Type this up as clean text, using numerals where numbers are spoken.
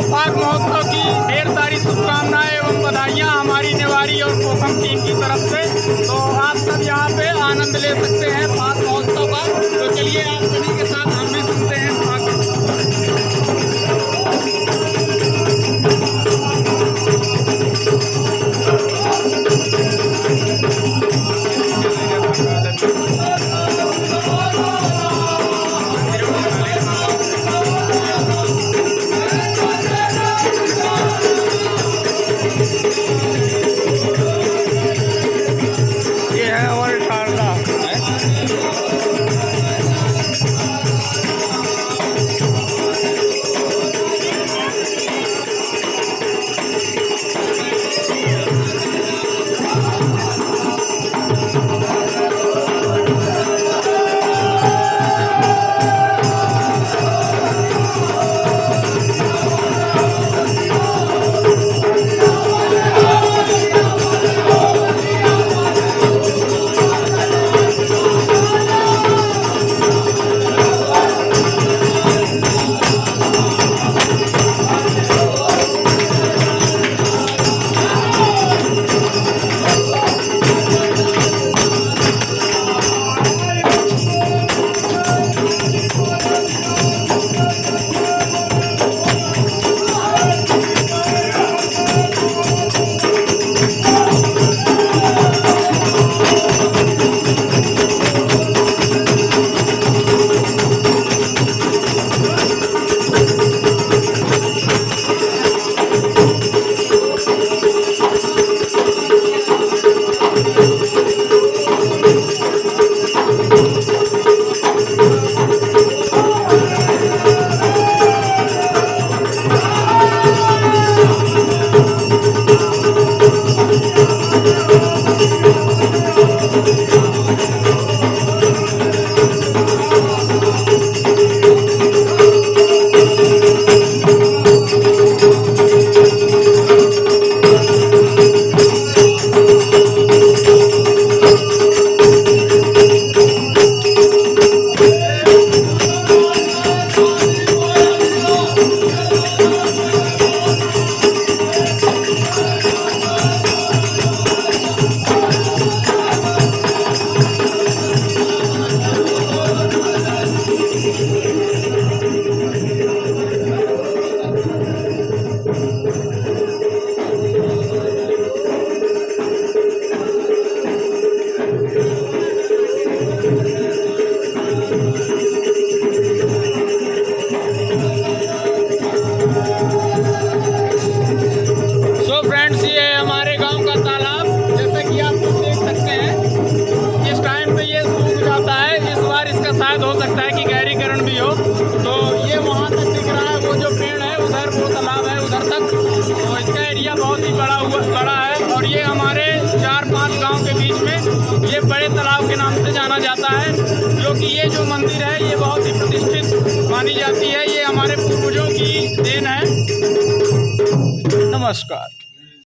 फाग महोत्सव की ढेर सारी शुभकामनाएं एवं बधाइयाँ हमारी नेवारी और कोकम टीम की तरफ से। तो आप सब यहाँ पे आनंद ले सकते हैं फाग महोत्सव का। तो चलिए आप सभी के साथ हम भी सुनते हैं फाग। शायद हो सकता है कि गहरीकरण भी हो। तो ये वहाँ तक दिख रहा है, वो जो पेड़ है उधर, वो तालाब है उधर तक। तो इसका एरिया बहुत ही बड़ा है और ये हमारे 4-5 गांव के बीच में ये बड़े तालाब के नाम से जाना जाता है। जो कि ये जो मंदिर है ये बहुत ही प्रतिष्ठित मानी जाती है, ये हमारे पूर्वजों की देन है। नमस्कार।